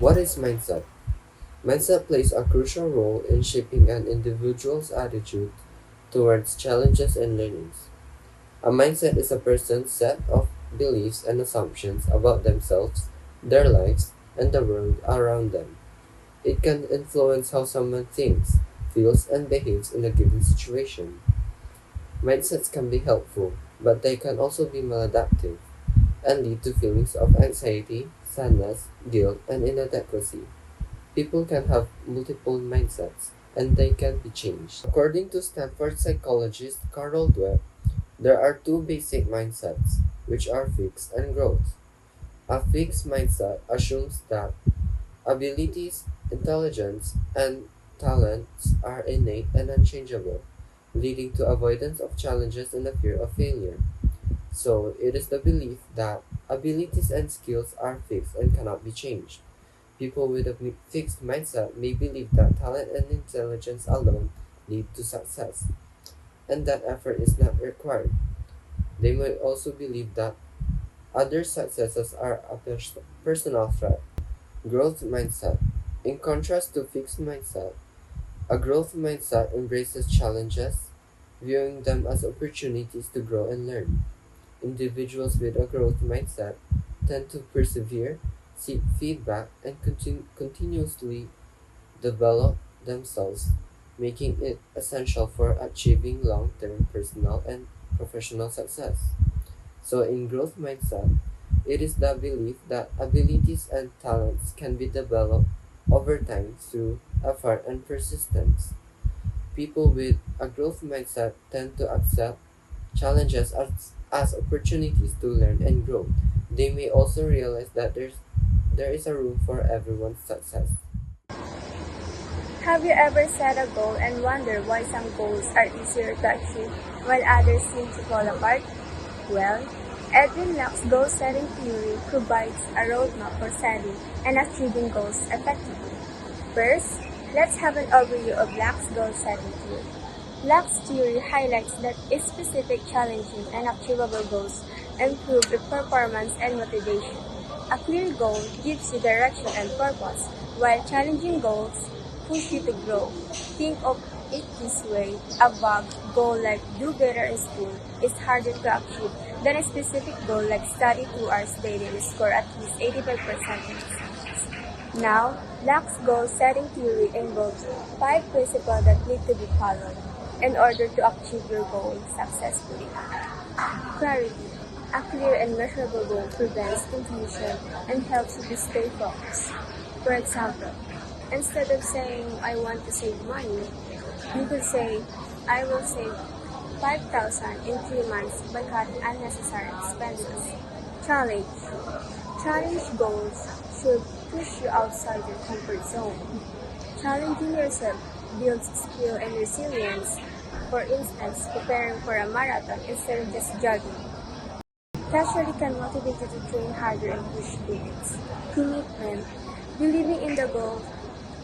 What is mindset? Mindset plays a crucial role in shaping an individual's attitude towards challenges and learnings. A mindset is a person's set of beliefs and assumptions about themselves, their lives, and the world around them. It can influence how someone thinks, feels, and behaves in a given situation. Mindsets can be helpful, but they can also be maladaptive and lead to feelings of anxiety, sadness, guilt, and inadequacy. People can have multiple mindsets, and they can be changed. According to Stanford psychologist Carol Dweck, there are two basic mindsets, which are fixed and growth. A fixed mindset assumes that abilities, intelligence, and talents are innate and unchangeable, leading to avoidance of challenges and a fear of failure. So, it is the belief that abilities and skills are fixed and cannot be changed. People with a fixed mindset may believe that talent and intelligence alone lead to success, and that effort is not required. They might also believe that other successes are a personal threat. Growth mindset. In contrast to fixed mindset, a growth mindset embraces challenges, viewing them as opportunities to grow and learn. Individuals with a growth mindset tend to persevere, seek feedback, and continuously develop themselves, making it essential for achieving long-term personal and professional success. So in growth mindset, it is the belief that abilities and talents can be developed over time through effort and persistence. People with a growth mindset tend to accept challenges as opportunities to learn and grow. They may also realize that there is a room for everyone's success. Have you ever set a goal and wonder why some goals are easier to achieve while others seem to fall apart? Well, Edwin Locke's goal-setting theory provides a roadmap for setting and achieving goals effectively. First, let's have an overview of Locke's goal-setting theory. Locke's theory highlights that specific, challenging, and achievable goals improve the performance and motivation. A clear goal gives you direction and purpose, while challenging goals push you to grow. Think of it this way: a vague goal like do better in school is harder to achieve than a specific goal like study 2 hours daily and score at least 85% in exams. Now, Locke's goal-setting theory involves 5 principles that need to be followed in order to achieve your goal successfully. Clarity. A clear and measurable goal prevents confusion and helps you to stay focused. For example, instead of saying, I want to save money, you could say, I will save 5,000 in 3 months by cutting unnecessary expenses. Challenge. Challenge goals should push you outside your comfort zone. Challenging yourself builds skill and resilience. For instance, preparing for a marathon instead of just jogging. Casually can motivate you to train harder and push limits. Commitment. Believing in the goal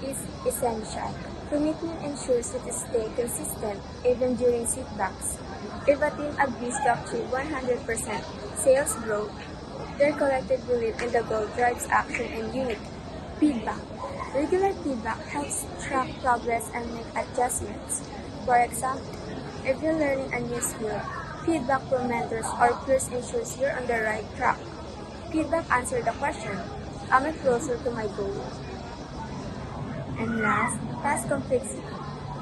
is essential. Commitment ensures you to stay consistent even during setbacks. If a team agrees to achieve 100% sales growth, their collective belief in the goal drives action and unity. Feedback. Regular feedback helps track progress and make adjustments. For example, if you're learning a new skill, feedback from mentors or peers ensures you're on the right track. Feedback answers the question, am I closer to my goal? And last, task complexity.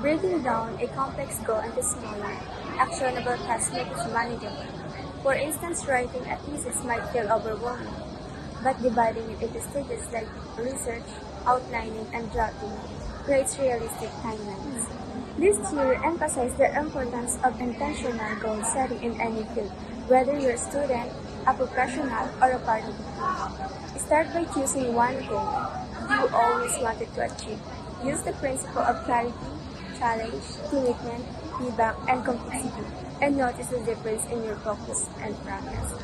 Breaking down a complex goal into smaller, actionable tasks makes it manageable. For instance, writing a thesis might feel overwhelming, but dividing it into stages like research, outlining, and drafting creates realistic timelines. This theory emphasizes the importance of intentional goal setting in any field, whether you're a student, a professional, or a part of a team. Start by choosing one goal you always wanted to achieve. Use the principle of clarity, challenge, commitment, feedback, and complexity, and notice the difference in your focus and progress.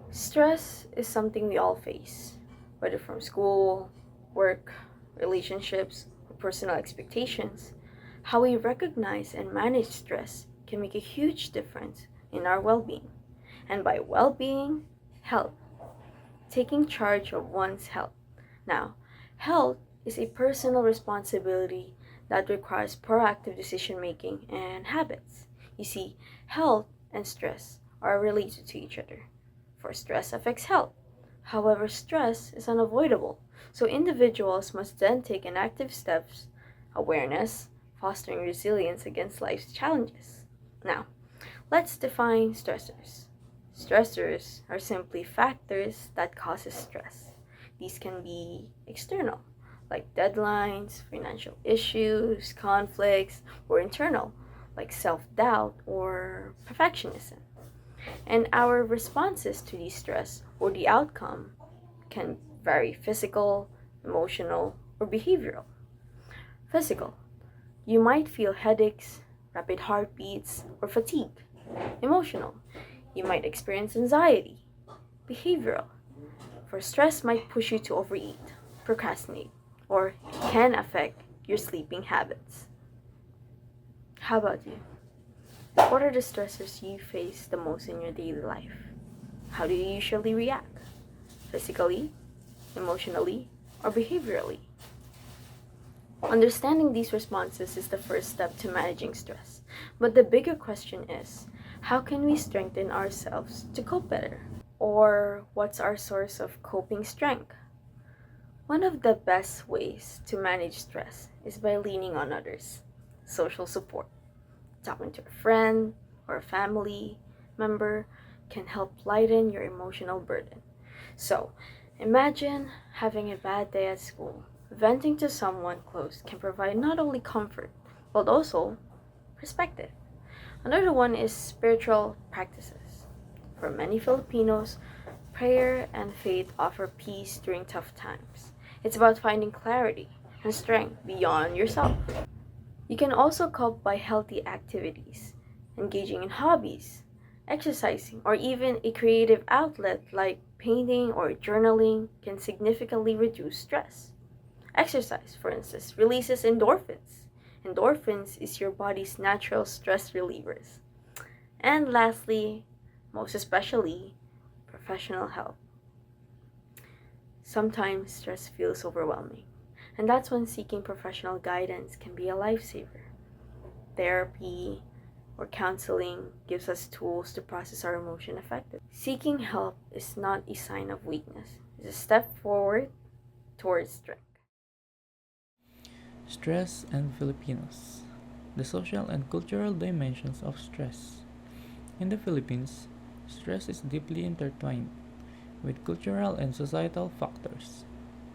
Stress is something we all face, whether from school, work, relationships, or personal expectations. How we recognize and manage stress can make a huge difference in our well being. And by well being, health. taking charge of one's health. Now, health is a personal responsibility that requires proactive decision making and habits. You see, health and stress are related to each other, for stress affects health. However, stress is unavoidable, so individuals must then take an active steps, awareness, fostering resilience against life's challenges. Now, let's define stressors. Stressors are simply factors that causes stress. These can be external, like deadlines, financial issues, conflicts, or internal, like self-doubt or perfectionism. And our responses to these stress or the outcome can vary physical, emotional, or behavioral. Physical. You might feel headaches, rapid heartbeats, or fatigue. Emotional. You might experience anxiety. Behavioral. For stress might push you to overeat, procrastinate, or it can affect your sleeping habits. How about you? What are the stressors you face the most in your daily life? How do you usually react? Physically, emotionally, or behaviorally? Understanding these responses is the first step to managing stress. But the bigger question is, how can we strengthen ourselves to cope better? Or what's our source of coping strength? One of the best ways to manage stress is by leaning on others. Social support. Talking to a friend or a family member can help lighten your emotional burden. So, imagine having a bad day at school. Venting to someone close can provide not only comfort, but also perspective. Another one is spiritual practices. For many Filipinos, prayer and faith offer peace during tough times. It's about finding clarity and strength beyond yourself. You can also cope by healthy activities, engaging in hobbies, exercising, or even a creative outlet like painting or journaling can significantly reduce stress. Exercise, for instance, releases endorphins. Endorphins is your body's natural stress relievers. And lastly, most especially, professional help. Sometimes stress feels overwhelming, and that's when seeking professional guidance can be a lifesaver. Therapy or counseling gives us tools to process our emotion effectively. Seeking help is not a sign of weakness, it's a step forward towards strength. Stress and Filipinos. The social and cultural dimensions of stress. In the Philippines, stress is deeply intertwined with cultural and societal factors.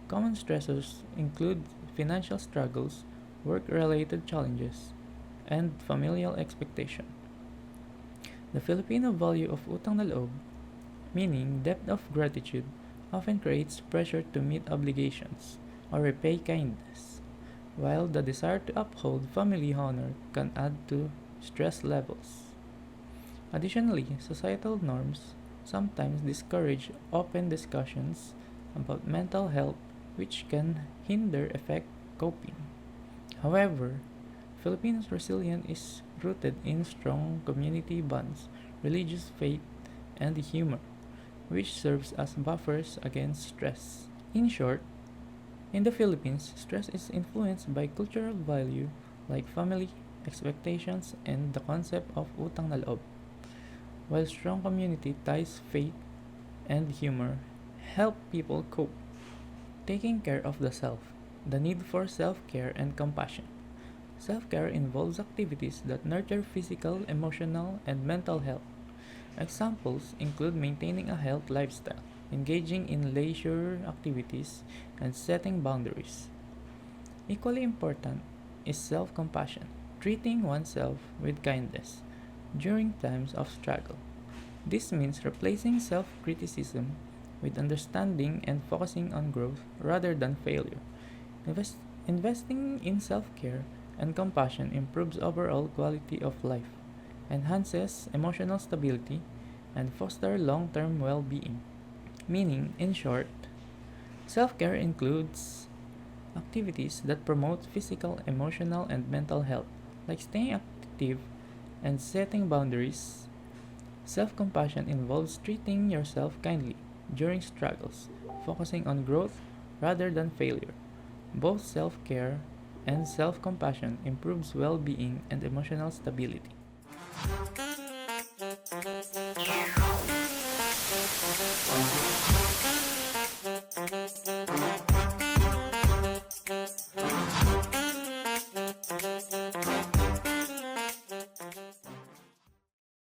Common stressors include financial struggles, work related challenges, and familial expectation. The Filipino value of utang na loob, meaning debt of gratitude, often creates pressure to meet obligations or repay kindness, while the desire to uphold family honor can add to stress levels. Additionally, societal norms sometimes discourage open discussions about mental health, which can hinder effective coping. However, Filipinos' resilience is rooted in strong community bonds, religious faith, and humor, which serves as buffers against stress. In short, in the Philippines, stress is influenced by cultural value like family, expectations, and the concept of utang na loob, while strong community ties, faith, and humor help people cope. Taking care of the self, the need for self care and compassion. Self care involves activities that nurture physical, emotional, and mental health. Examples include maintaining a healthy lifestyle, engaging in leisure activities, and setting boundaries. Equally important is self compassion, treating oneself with kindness during times of struggle. This means replacing self criticism with understanding and focusing on growth rather than failure. Investing in self care and compassion improves overall quality of life, enhances emotional stability, and fosters long term well being. Meaning, in short, self care includes activities that promote physical, emotional, and mental health, like staying active and setting boundaries. Self compassion involves treating yourself kindly, during struggles, focusing on growth rather than failure. Both self-care and self-compassion improves well-being and emotional stability.